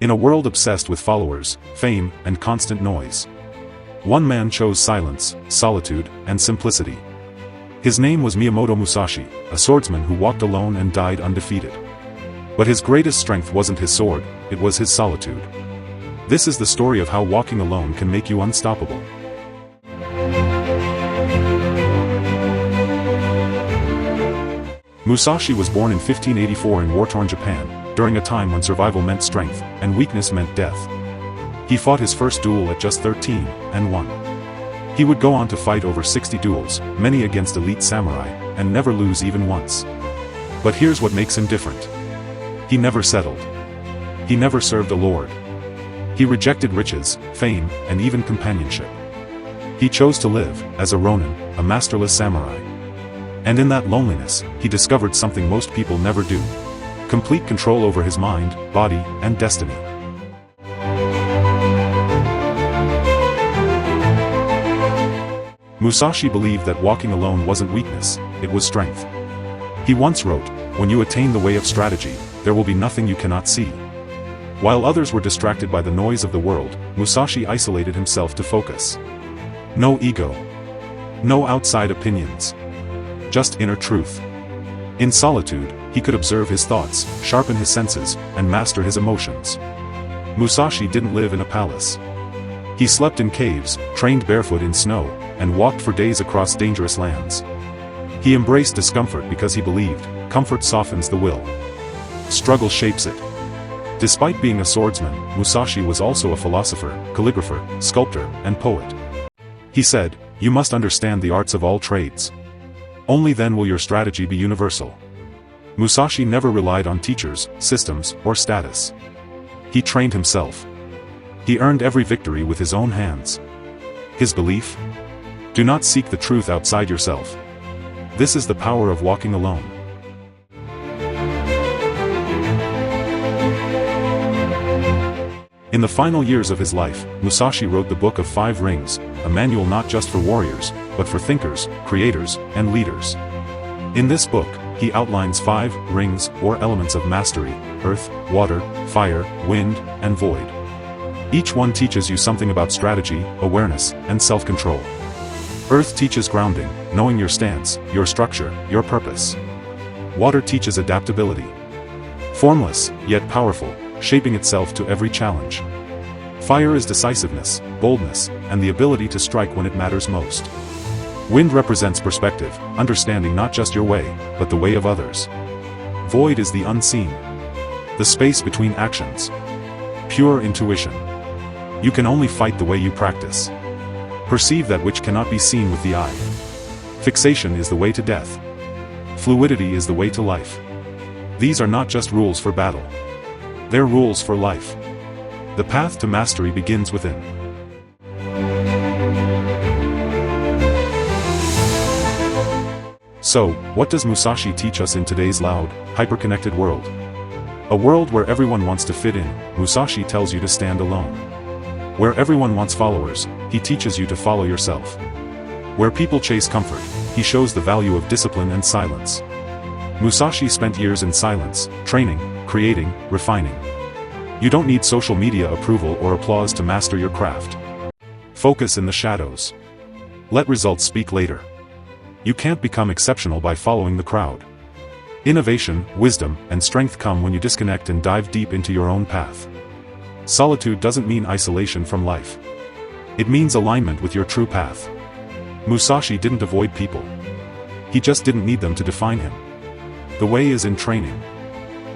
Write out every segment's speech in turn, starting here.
In a world obsessed with followers, fame, and constant noise, one man chose silence, solitude, and simplicity. His name was Miyamoto Musashi, a swordsman who walked alone and died undefeated. But his greatest strength wasn't his sword, it was his solitude. This is the story of how walking alone can make you unstoppable. Musashi was born in 1584 in war-torn Japan, during a time when survival meant strength, and weakness meant death. He fought his first duel at just 13, and won. He would go on to fight over 60 duels, many against elite samurai, and never lose even once. But here's what makes him different. He never settled. He never served a lord. He rejected riches, fame, and even companionship. He chose to live, as a ronin, a masterless samurai. And in that loneliness, he discovered something most people never do: complete control over his mind, body, and destiny. Musashi believed that walking alone wasn't weakness, it was strength. He once wrote, "When you attain the way of strategy, there will be nothing you cannot see." While others were distracted by the noise of the world, Musashi isolated himself to focus. No ego. No outside opinions. Just inner truth. In solitude, he could observe his thoughts, sharpen his senses, and master his emotions. Musashi didn't live in a palace. He slept in caves, trained barefoot in snow, and walked for days across dangerous lands. He embraced discomfort because he believed, comfort softens the will. Struggle shapes it. Despite being a swordsman, Musashi was also a philosopher, calligrapher, sculptor, and poet. He said, "You must understand the arts of all trades. Only then will your strategy be universal." Musashi never relied on teachers, systems, or status. He trained himself. He earned every victory with his own hands. His belief? Do not seek the truth outside yourself. This is the power of walking alone. In the final years of his life, Musashi wrote the Book of Five Rings, a manual not just for warriors, but for thinkers, creators, and leaders. In this book, he outlines 5 rings or elements of mastery: earth, water, fire, wind, and void. Each one teaches you something about strategy, awareness, and self-control. Earth teaches grounding, knowing your stance, your structure, your purpose. Water teaches adaptability. Formless, yet powerful, shaping itself to every challenge. Fire is decisiveness, boldness, and the ability to strike when it matters most. Wind represents perspective, understanding not just your way, but the way of others. Void is the unseen. The space between actions. Pure intuition. You can only fight the way you practice. Perceive that which cannot be seen with the eye. Fixation is the way to death. Fluidity is the way to life. These are not just rules for battle. They're rules for life. The path to mastery begins within. So, what does Musashi teach us in today's loud, hyper-connected world? A world where everyone wants to fit in, Musashi tells you to stand alone. Where everyone wants followers, he teaches you to follow yourself. Where people chase comfort, he shows the value of discipline and silence. Musashi spent years in silence, training, creating, refining. You don't need social media approval or applause to master your craft. Focus in the shadows. Let results speak later. You can't become exceptional by following the crowd. Innovation, wisdom, and strength come when you disconnect and dive deep into your own path. Solitude doesn't mean isolation from life. It means alignment with your true path. Musashi didn't avoid people. He just didn't need them to define him. The way is in training.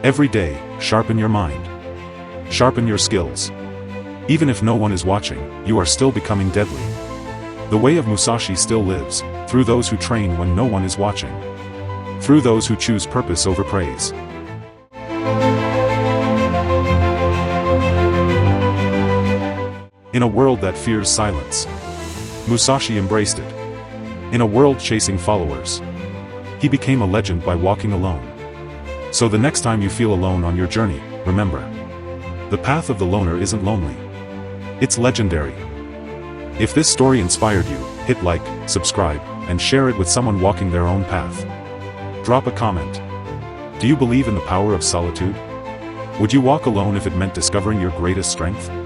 Every day, sharpen your mind. Sharpen your skills. Even if no one is watching, you are still becoming deadly. The way of Musashi still lives, through those who train when no one is watching. Through those who choose purpose over praise. In a world that fears silence, Musashi embraced it. In a world chasing followers, he became a legend by walking alone. So the next time you feel alone on your journey, remember, the path of the loner isn't lonely. It's legendary. If this story inspired you, hit like, subscribe, and share it with someone walking their own path. Drop a comment. Do you believe in the power of solitude? Would you walk alone if it meant discovering your greatest strength?